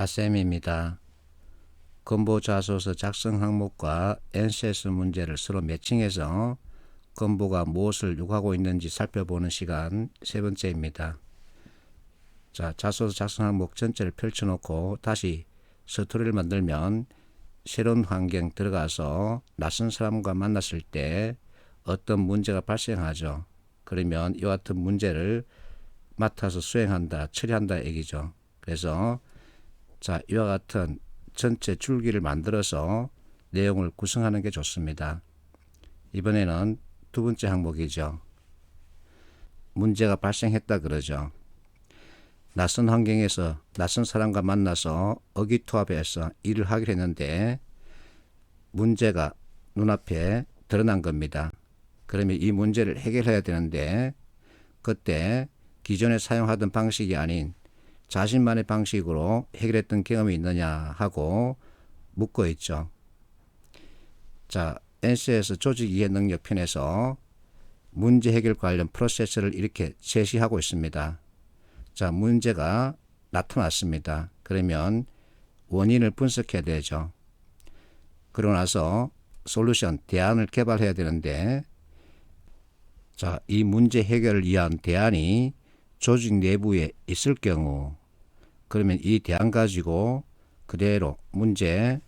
아쌤입니다. 건보 자소서 작성 항목과 NCS 문제를 서로 매칭해서 건보가 무엇을 요구하고 있는지 살펴보는 시간 세 번째입니다. 자, 자소서 작성 항목 전체를 펼쳐놓고 다시 스토리를 만들면 새로운 환경 들어가서 낯선 사람과 만났을 때 어떤 문제가 발생하죠. 그러면 이와 같은 문제를 맡아서 수행한다, 처리한다 얘기죠. 그래서 자, 이와 같은 전체 줄기를 만들어서 내용을 구성하는 게 좋습니다. 이번에는 두 번째 항목이죠. 문제가 발생했다 그러죠. 낯선 환경에서 낯선 사람과 만나서 의기투합해서 일을 하기로 했는데 문제가 눈앞에 드러난 겁니다. 그러면 이 문제를 해결해야 되는데 그때 기존에 사용하던 방식이 아닌 자신만의 방식으로 해결했던 경험이 있느냐 하고 묻고 있죠. 자, NCS 조직 이해 능력 편에서 문제 해결 관련 프로세스를 이렇게 제시하고 있습니다. 자, 문제가 나타났습니다. 그러면 원인을 분석해야 되죠. 그러고 나서 솔루션, 대안을 개발해야 되는데 자, 이 문제 해결을 위한 대안이 조직 내부에 있을 경우 그러면 이 대안 가지고 그대로 문제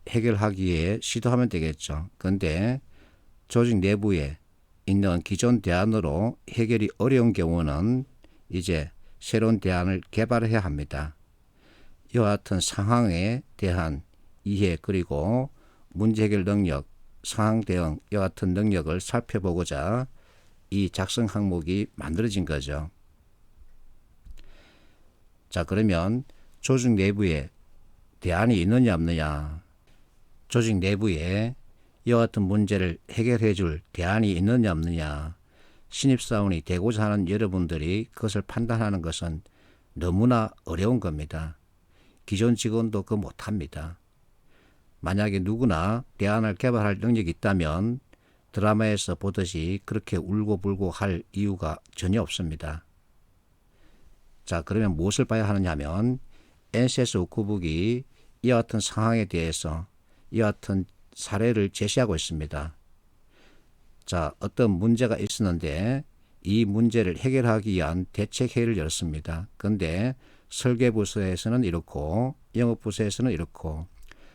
해결하기에 시도하면 되겠죠. 그런데 조직 내부에 있는 기존 대안으로 해결이 어려운 경우는 이제 새로운 대안을 개발해야 합니다. 이와 같은 상황에 대한 이해 그리고 문제 해결 능력, 상황 대응 이와 같은 능력을 살펴보고자 이 작성 항목이 만들어진 거죠. 자, 그러면 조직 내부에 대안이 있느냐 없느냐, 조직 내부에 이와 같은 문제를 해결해 줄 대안이 있느냐 없느냐, 신입사원이 되고자 하는 여러분들이 그것을 판단하는 것은 너무나 어려운 겁니다. 기존 직원도 그거 못합니다. 만약에 누구나 대안을 개발할 능력이 있다면 드라마에서 보듯이 그렇게 울고불고 할 이유가 전혀 없습니다. 자, 그러면 무엇을 봐야 하느냐 하면 NCS 워크북이 이와 같은 상황에 대해서 이와 같은 사례를 제시하고 있습니다. 자, 어떤 문제가 있었는데 이 문제를 해결하기 위한 대책회의를 열었습니다. 그런데 설계부서에서는 이렇고 영업부서에서는 이렇고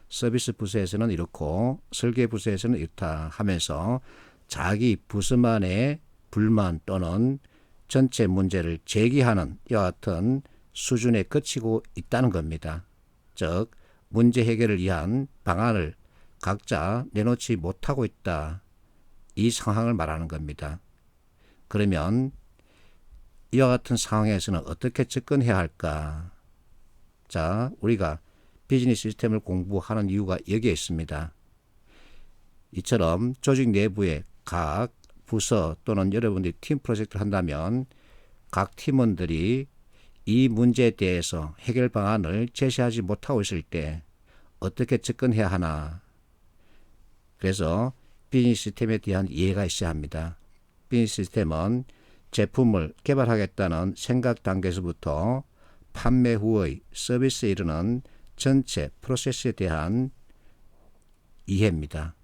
서비스 부서에서는 이렇고 설계부서에서는 이렇다 하면서 자기 부서만의 불만 또는 전체 문제를 제기하는 이와 같은 수준에 그치고 있다는 겁니다. 즉 문제 해결을 위한 방안을 각자 내놓지 못하고 있다. 이 상황을 말하는 겁니다. 그러면 이와 같은 상황에서는 어떻게 접근해야 할까? 자, 우리가 비즈니스 시스템을 공부하는 이유가 여기에 있습니다. 이처럼 조직 내부의 각 부서 또는 여러분들이 팀 프로젝트를 한다면 각 팀원들이 이 문제에 대해서 해결 방안을 제시하지 못하고 있을 때 어떻게 접근해야 하나. 그래서 비즈니스 시스템에 대한 이해가 있어야 합니다. 비즈니스 시스템은 제품을 개발하겠다는 생각 단계에서부터 판매 후의 서비스에 이르는 전체 프로세스에 대한 이해입니다.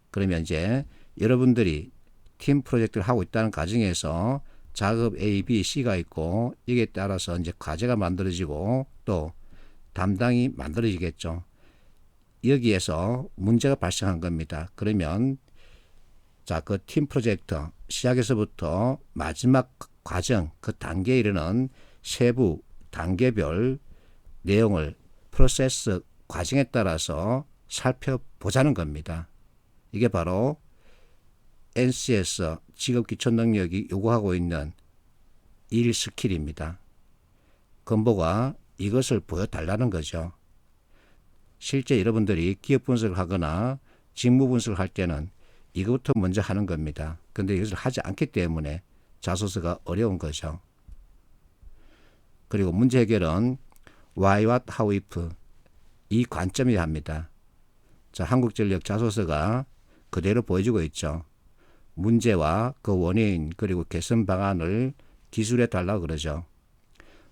그러면 이제 여러분들이 팀 프로젝트를 하고 있다는 가정에서 작업 A, B, C가 있고 이게 따라서 이제 과제가 만들어지고 또 담당이 만들어지겠죠. 여기에서 문제가 발생한 겁니다. 그러면 자, 그 팀 프로젝트 시작에서부터 마지막 과정 그 단계에 이르는 세부 단계별 내용을 프로세스 과정에 따라서 살펴보자는 겁니다. 이게 바로 NCS 직업기초능력이 요구하고 있는 일 스킬입니다. 건보가 이것을 보여달라는 거죠. 실제 여러분들이 기업 분석을 하거나 직무 분석을 할 때는 이것부터 먼저 하는 겁니다. 그런데 이것을 하지 않기 때문에 자소서가 어려운 거죠. 그리고 문제 해결은 why, what, how, if 이 관점이어야 합니다. 자, 한국전력 자소서가 그대로 보여주고 있죠. 문제와 그 원인 그리고 개선 방안을 기술해 달라고 그러죠.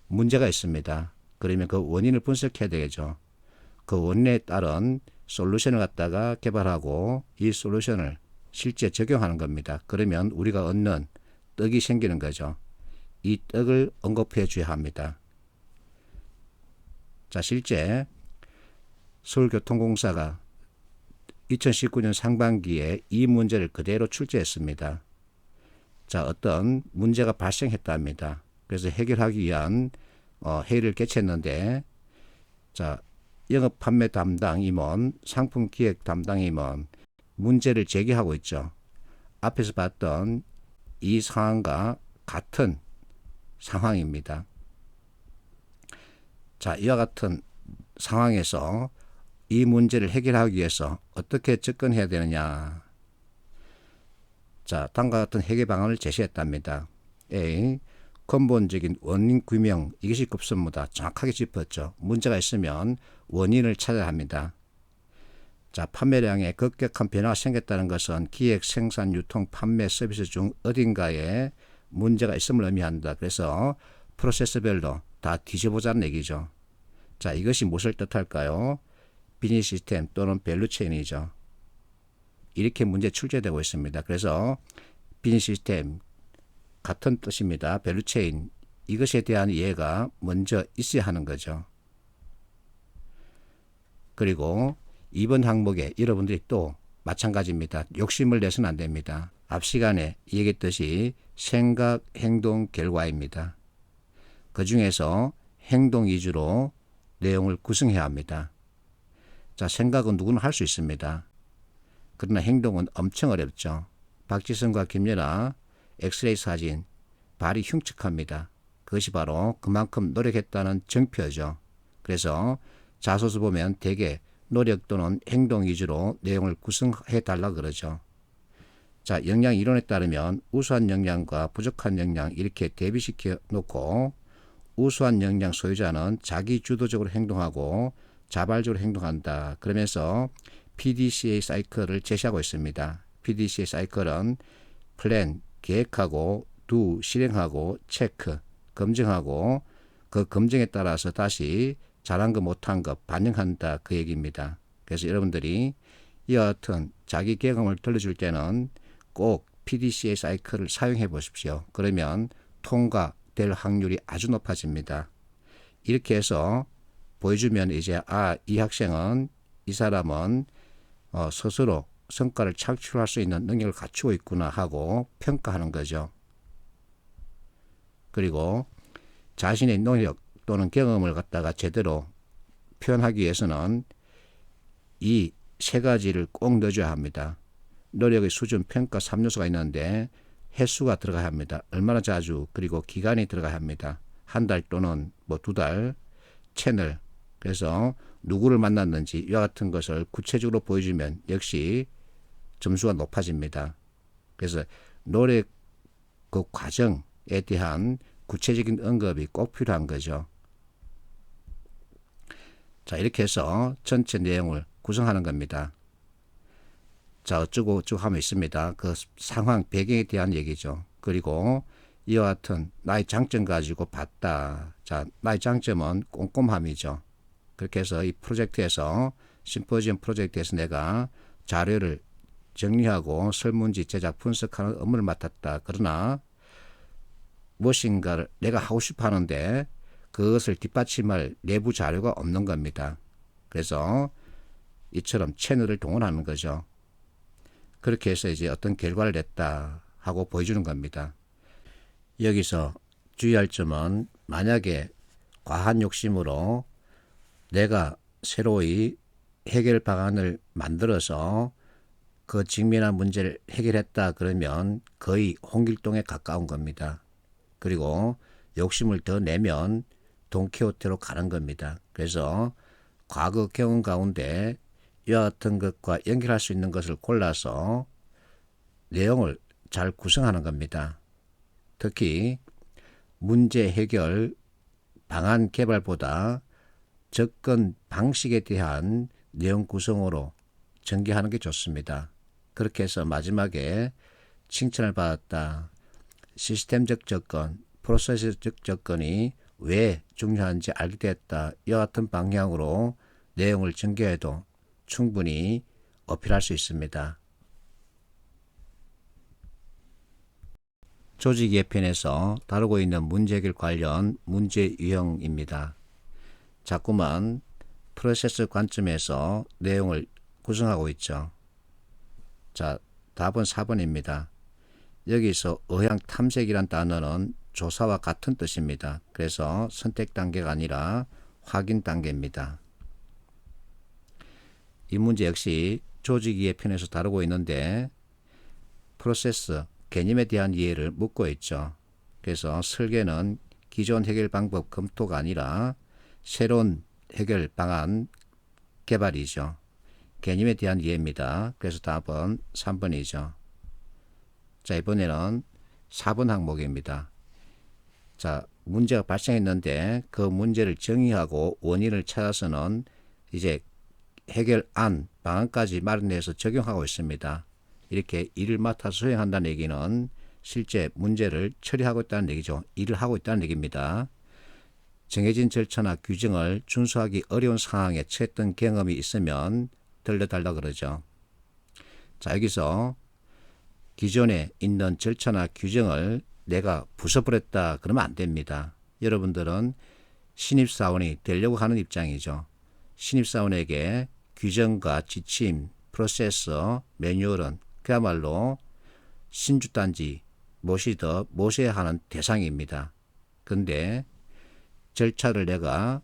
문제가 있습니다. 그러면 그 원인을 분석해야 되겠죠. 그 원인에 따른 솔루션을 갖다가 개발하고 이 솔루션을 실제 적용하는 겁니다. 그러면 우리가 얻는 떡이 생기는 거죠. 이 떡을 언급해 줘야 합니다. 자, 실제 서울교통공사가 2019년 상반기에 이 문제를 그대로 출제했습니다. 자, 어떤 문제가 발생했답니다. 그래서 해결하기 위한 회의를 개최했는데, 자, 영업 판매 담당 임원, 상품 기획 담당 임원 문제를 제기하고 있죠. 앞에서 봤던 이 상황과 같은 상황입니다. 자, 이와 같은 상황에서 이 문제를 해결하기 위해서 어떻게 접근해야 되느냐. 자, 다음과 같은 해결 방안을 제시했답니다. A. 근본적인 원인 규명, 이것이 급선무다. 정확하게 짚었죠. 문제가 있으면 원인을 찾아야 합니다. 자, 판매량에 급격한 변화가 생겼다는 것은 기획, 생산, 유통, 판매, 서비스 중 어딘가에 문제가 있음을 의미한다. 그래서 프로세스별로 다 뒤져보자는 얘기죠. 자, 이것이 무엇을 뜻할까요? 비즈니스 시스템 또는 밸류체인이죠. 이렇게 문제 출제되고 있습니다. 그래서 비즈니스 시스템 같은 뜻입니다. 밸류체인, 이것에 대한 이해가 먼저 있어야 하는 거죠. 그리고 이번 항목에 여러분들이 또 마찬가지입니다. 욕심을 내서는 안 됩니다. 앞 시간에 얘기했듯이 생각, 행동, 결과입니다. 그 중에서 행동 위주로 내용을 구성해야 합니다. 자, 생각은 누구나 할 수 있습니다. 그러나 행동은 엄청 어렵죠. 박지성과 김연아 엑스레이 사진, 발이 흉측합니다. 그것이 바로 그만큼 노력했다는 증표죠. 그래서 자소서 보면 대개 노력 또는 행동 위주로 내용을 구성해 달라 그러죠. 자, 역량 이론에 따르면 우수한 역량과 부족한 역량 이렇게 대비시켜 놓고 우수한 역량 소유자는 자기 주도적으로 행동하고 자발적으로 행동한다. 그러면서 PDCA 사이클을 제시하고 있습니다. PDCA 사이클은 플랜, 계획하고 do, 실행하고 체크, 검증하고 그 검증에 따라서 다시 잘한 거 못한 거 반영한다. 그 얘기입니다. 그래서 여러분들이 이와 같은 자기 경험을 들려줄 때는 꼭 PDCA 사이클을 사용해 보십시오. 그러면 통과될 확률이 아주 높아집니다. 이렇게 해서 보여주면 이제 이 학생은, 이 사람은 스스로 성과를 창출할 수 있는 능력을 갖추고 있구나 하고 평가하는 거죠. 그리고 자신의 노력 또는 경험을 갖다가 제대로 표현하기 위해서는 이 세 가지를 꼭 넣어줘야 합니다. 노력의 수준, 평가 3요소가 있는데 횟수가 들어가야 합니다. 얼마나 자주, 그리고 기간이 들어가야 합니다. 한 달 또는 2달, 채널, 그래서 누구를 만났는지 이와 같은 것을 구체적으로 보여주면 역시 점수가 높아집니다. 그래서 노력 그 과정에 대한 구체적인 언급이 꼭 필요한 거죠. 자, 이렇게 해서 전체 내용을 구성하는 겁니다. 자, 어쩌고 하면 있습니다. 그 상황, 배경에 대한 얘기죠. 그리고 이와 같은 나의 장점 가지고 봤다. 자, 나의 장점은 꼼꼼함이죠. 그렇게 해서 이 프로젝트에서, 심포지엄 프로젝트에서 내가 자료를 정리하고 설문지 제작, 분석하는 업무를 맡았다. 그러나 무엇인가를 내가 하고 싶어 하는데 그것을 뒷받침할 내부 자료가 없는 겁니다. 그래서 이처럼 채널을 동원하는 거죠. 그렇게 해서 이제 어떤 결과를 냈다 하고 보여주는 겁니다. 여기서 주의할 점은 만약에 과한 욕심으로 내가 새로이 해결 방안을 만들어서 그 직면한 문제를 해결했다 그러면 거의 홍길동에 가까운 겁니다. 그리고 욕심을 더 내면 돈키호테로 가는 겁니다. 그래서 과거 경험 가운데 이와 같은 것과 연결할 수 있는 것을 골라서 내용을 잘 구성하는 겁니다. 특히 문제 해결 방안 개발보다 접근 방식에 대한 내용 구성으로 전개하는 게 좋습니다. 그렇게 해서 마지막에 칭찬을 받았다. 시스템적 접근, 프로세스적 접근이 왜 중요한지 알게 됐다. 이와 같은 방향으로 내용을 전개해도 충분히 어필할 수 있습니다. 조직 예편에서 다루고 있는 문제 해결 관련 문제 유형입니다. 자꾸만 프로세스 관점에서 내용을 구성하고 있죠. 자, 답은 4번입니다. 여기서 의향 탐색이란 단어는 조사와 같은 뜻입니다. 그래서 선택 단계가 아니라 확인 단계입니다. 이 문제 역시 조직 이해 편에서 다루고 있는데 프로세스, 개념에 대한 이해를 묻고 있죠. 그래서 설계는 기존 해결 방법 검토가 아니라 새로운 해결 방안 개발이죠. 개념에 대한 이해입니다. 그래서 답은 3번이죠. 자, 이번에는 4번 항목입니다. 자, 문제가 발생했는데 그 문제를 정의하고 원인을 찾아서는 이제 해결안, 방안까지 마련해서 적용하고 있습니다. 이렇게 일을 맡아서 수행한다는 얘기는 실제 문제를 처리하고 있다는 얘기죠. 일을 하고 있다는 얘기입니다. 정해진 절차나 규정을 준수하기 어려운 상황에 처했던 경험이 있으면 들려달라 그러죠. 자, 여기서 기존에 있는 절차나 규정을 내가 부숴버렸다 그러면 안 됩니다. 여러분들은 신입사원이 되려고 하는 입장이죠. 신입사원에게 규정과 지침, 프로세서, 매뉴얼은 그야말로 신주단지 모시듯 모셔야 하는 대상입니다. 근데 절차를 내가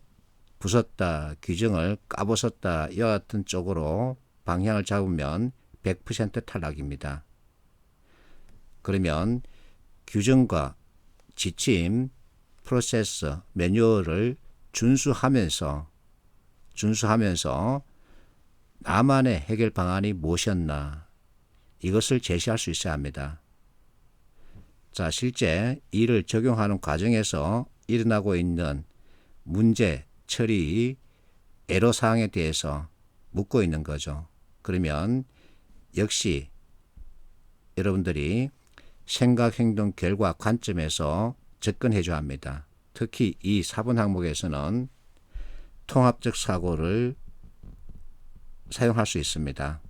부쉈다, 규정을 까부쉈다 이와 같은 쪽으로 방향을 잡으면 100% 탈락입니다. 그러면 규정과 지침, 프로세스, 매뉴얼을 준수하면서 나만의 해결 방안이 무엇이었나 이것을 제시할 수 있어야 합니다. 자, 실제 이를 적용하는 과정에서 일어나고 있는 문제, 처리, 애로사항에 대해서 묻고 있는 거죠. 그러면 역시 여러분들이 생각, 행동, 결과 관점에서 접근해 줘야 합니다. 특히 이 4번 항목에서는 통합적 사고를 사용할 수 있습니다.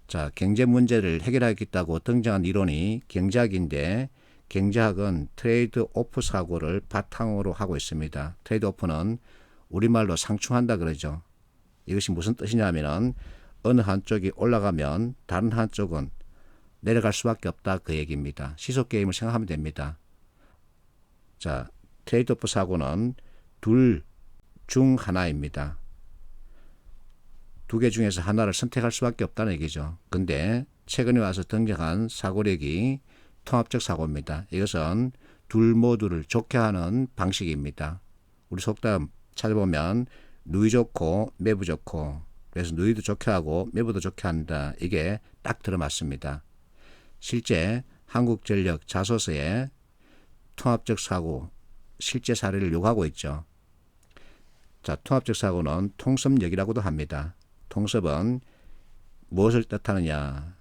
자, 경제 문제를 해결하겠다고 등장한 이론이 경제학인데 경제학은 트레이드 오프 사고를 바탕으로 하고 있습니다. 트레이드 오프는 우리말로 상충한다 그러죠. 이것이 무슨 뜻이냐면은 어느 한쪽이 올라가면 다른 한쪽은 내려갈 수밖에 없다 그 얘기입니다. 시속 게임을 생각하면 됩니다. 자, 트레이드 오프 사고는 둘 중 하나입니다. 두 개 중에서 하나를 선택할 수밖에 없다는 얘기죠. 근데 최근에 와서 등장한 사고력이 통합적 사고입니다. 이것은 둘 모두를 좋게 하는 방식입니다. 우리 속담 찾아보면 누이 좋고 매부 좋고 그래서 누이도 좋게 하고 매부도 좋게 한다. 이게 딱 들어맞습니다. 실제 한국전력 자소서에 통합적 사고 실제 사례를 요구하고 있죠. 자, 통합적 사고는 통섭력이라고도 합니다. 통섭은 무엇을 뜻하느냐.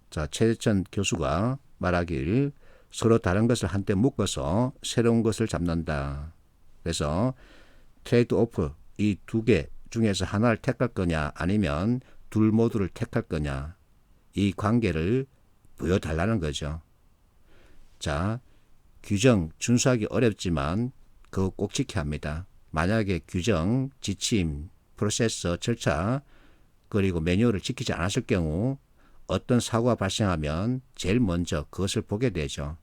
자, 최재천 교수가 말하길 서로 다른 것을 한때 묶어서 새로운 것을 잡는다. 그래서 트레이드 오프 이 두 개 중에서 하나를 택할 거냐 아니면 둘 모두를 택할 거냐 이 관계를 보여달라는 거죠. 자, 규정 준수하기 어렵지만 그거 꼭 지켜야 합니다. 만약에 규정, 지침, 프로세서, 절차 그리고 매뉴얼을 지키지 않았을 경우 어떤 사고가 발생하면 제일 먼저 그것을 보게 되죠.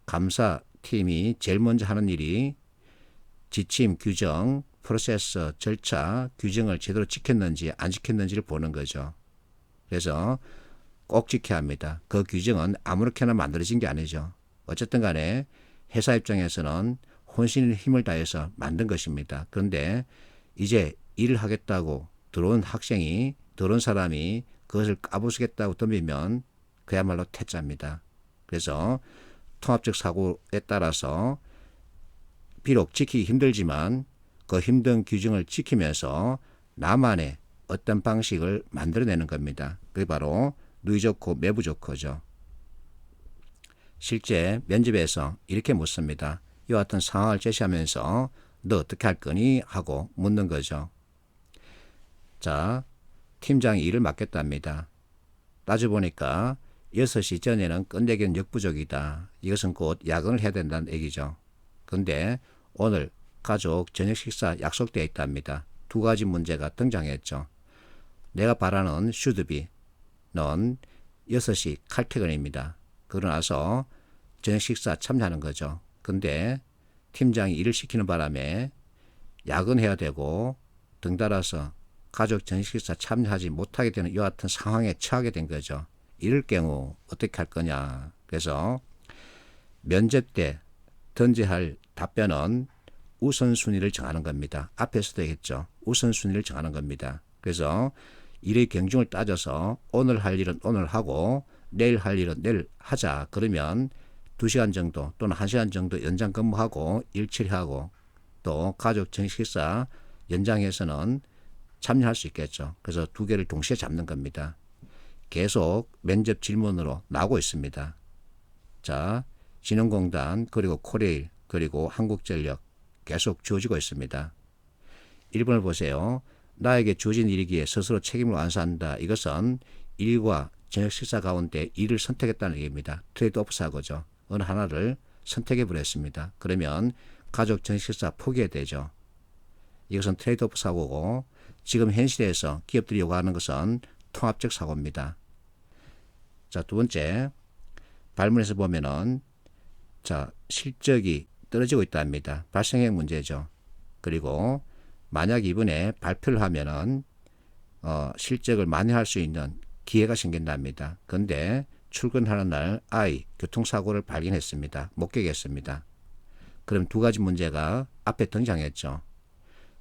감사팀이 제일 먼저 하는 일이 지침, 규정, 프로세서, 절차, 규정을 제대로 지켰는지 안 지켰는지를 보는 거죠. 그래서 꼭 지켜야 합니다. 그 규정은 아무렇게나 만들어진 게 아니죠. 어쨌든 간에 회사 입장에서는 혼신의 힘을 다해서 만든 것입니다. 그런데 이제 일을 하겠다고 들어온 사람이 그것을 까부수겠다고 덤비면 그야말로 태짜입니다. 그래서 통합적 사고에 따라서 비록 지키기 힘들지만 그 힘든 규정을 지키면서 나만의 어떤 방식을 만들어내는 겁니다. 그게 바로 누이 좋고 매부 좋고죠. 실제 면접에서 이렇게 묻습니다. 이와 같은 상황을 제시하면서 너 어떻게 할 거니? 하고 묻는 거죠. 자, 팀장이 일을 맡겼답니다. 따져보니까 6시 전에는 끝내기는 역부족이다. 이것은 곧 야근을 해야 된다는 얘기죠. 근데 오늘 가족 저녁 식사 약속되어 있답니다. 두 가지 문제가 등장했죠. 내가 바라는 슈드비, 넌 6시 칼퇴근입니다. 그러고 나서 저녁 식사 참여하는 거죠. 근데 팀장이 일을 시키는 바람에 야근해야 되고 등달아서 가족 저녁 식사 참여하지 못하게 되는 이와 같은 상황에 처하게 된 거죠. 이럴 경우 어떻게 할 거냐. 그래서 면접 때 던져야 할 답변은 우선순위를 정하는 겁니다. 앞에서도 했죠. 우선순위를 정하는 겁니다. 그래서 일의 경중을 따져서 오늘 할 일은 오늘 하고 내일 할 일은 내일 하자. 그러면 2시간 정도 또는 1시간 정도 연장 근무하고 일 처리하고 또 가족 저녁 식사 연장해서는 참여할 수 있겠죠. 그래서 두 개를 동시에 잡는 겁니다. 계속 면접 질문으로 나오고 있습니다. 자, 진흥공단 그리고 코레일 그리고 한국전력 계속 주어지고 있습니다. 1번을 보세요. 나에게 주어진 일이기에 스스로 책임을 완수한다. 이것은 일과 저녁 식사 가운데 일을 선택했다는 얘기입니다. 트레이드 오프 사고죠. 어느 하나를 선택해 버렸습니다. 그러면 가족 저녁 식사 포기해야 되죠. 이것은 트레이드 오프 사고고 지금 현실에서 기업들이 요구하는 것은 통합적 사고입니다. 자, 두 번째 발문에서 보면은 자, 실적이 떨어지고 있답니다. 발생액 문제죠. 그리고 만약 이번에 발표를 하면은 실적을 만회할 수 있는 기회가 생긴답니다. 그런데 출근하는 날 교통사고를 발견했습니다. 목격했습니다. 그럼 두 가지 문제가 앞에 등장했죠.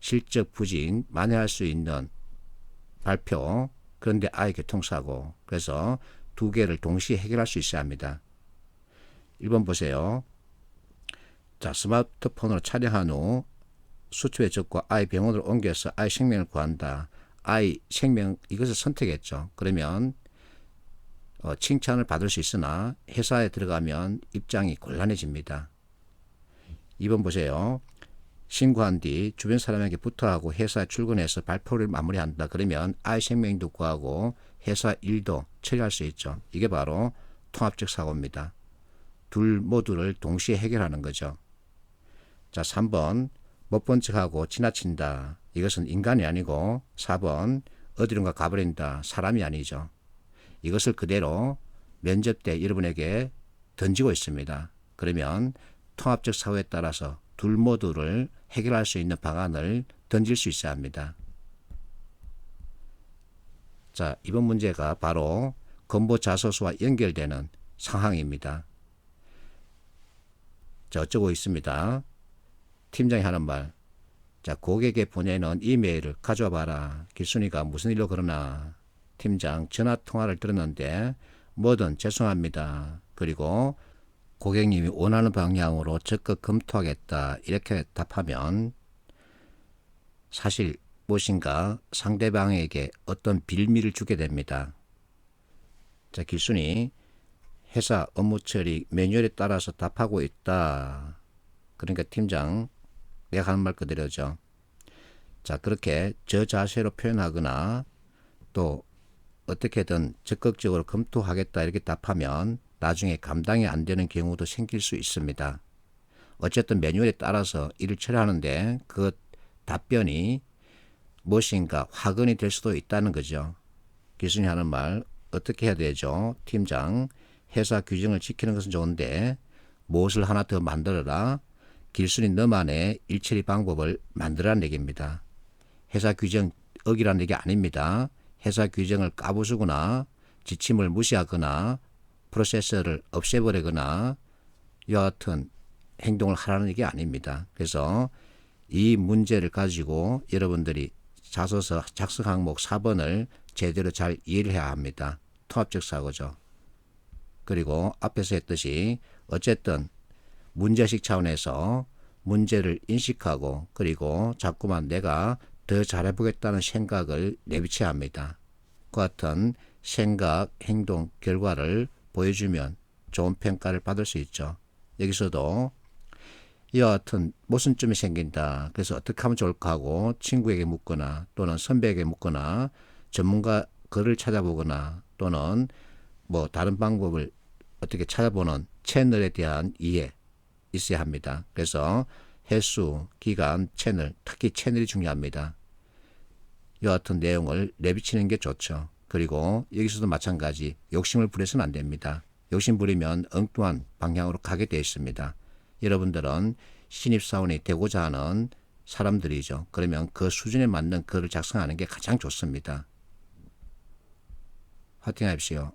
실적 부진, 만회할 수 있는 발표, 그런데 교통사고. 그래서 두 개를 동시에 해결할 수 있어야 합니다. 1번 보세요. 자, 스마트폰으로 촬영한 후 수초에 적고 병원으로 옮겨서 생명을 구한다. 생명, 이것을 선택했죠. 그러면 칭찬을 받을 수 있으나 회사에 들어가면 입장이 곤란해집니다. 2번 보세요. 신고한 뒤 주변 사람에게 부탁하고 회사에 출근해서 발표를 마무리한다. 그러면 생명도 구하고 회사 일도 처리할 수 있죠. 이게 바로 통합적 사고입니다. 둘 모두를 동시에 해결하는 거죠. 자, 3번 못 본 척하고 지나친다. 이것은 인간이 아니고 4번 어디론가 가버린다. 사람이 아니죠. 이것을 그대로 면접 때 여러분에게 던지고 있습니다. 그러면 통합적 사고에 따라서 둘 모두를 해결할 수 있는 방안을 던질 수 있어야 합니다. 자, 이번 문제가 바로 건보 자소서와 연결되는 상황입니다. 자, 어쩌고 있습니다. 팀장이 하는 말. 자, 고객에 보내는 이메일을 가져와 봐라. 길순이가 무슨 일로 그러나. 팀장, 전화 통화를 들었는데 뭐든 죄송합니다. 그리고 고객님이 원하는 방향으로 적극 검토하겠다. 이렇게 답하면 사실 무엇인가 상대방에게 어떤 빌미를 주게 됩니다. 자, 길순이 회사 업무 처리 매뉴얼에 따라서 답하고 있다. 그러니까 팀장, 내가 하는 말 그대로죠. 자, 그렇게 저 자세로 표현하거나 또 어떻게든 적극적으로 검토하겠다 이렇게 답하면 나중에 감당이 안 되는 경우도 생길 수 있습니다. 어쨌든 매뉴얼에 따라서 일을 처리하는데 그 답변이 무엇인가 화근이 될 수도 있다는 거죠. 기순이 하는 말 어떻게 해야 되죠? 팀장, 회사 규정을 지키는 것은 좋은데 무엇을 하나 더 만들어라. 길순이 너만의 일처리 방법을 만들라는 얘기입니다. 회사 규정 어기라는 얘기 아닙니다. 회사 규정을 까부수거나 지침을 무시하거나 프로세서를 없애버리거나 이와 같은 행동을 하라는 얘기 아닙니다. 그래서 이 문제를 가지고 여러분들이 자소서 작성 항목 4번을 제대로 잘 이해를 해야 합니다. 통합적 사고죠. 그리고 앞에서 했듯이 어쨌든 문제식 차원에서 문제를 인식하고 그리고 자꾸만 내가 더 잘해보겠다는 생각을 내비쳐야 합니다. 그 같은 생각, 행동, 결과를 보여주면 좋은 평가를 받을 수 있죠. 여기서도 이와 같은 모순점이 생긴다. 그래서 어떻게 하면 좋을까 하고 친구에게 묻거나 또는 선배에게 묻거나 전문가 글을 찾아보거나 또는 뭐 다른 방법을 어떻게 찾아보는 채널에 대한 이해 있어야 합니다. 그래서 횟수, 기간, 채널, 특히 채널이 중요합니다. 이와 같은 내용을 내비치는 게 좋죠. 그리고 여기서도 마찬가지 욕심을 부려서는 안 됩니다. 욕심 부리면 엉뚱한 방향으로 가게 되어 있습니다. 여러분들은 신입사원이 되고자 하는 사람들이죠. 그러면 그 수준에 맞는 글을 작성하는 게 가장 좋습니다. 화이팅 하십시오.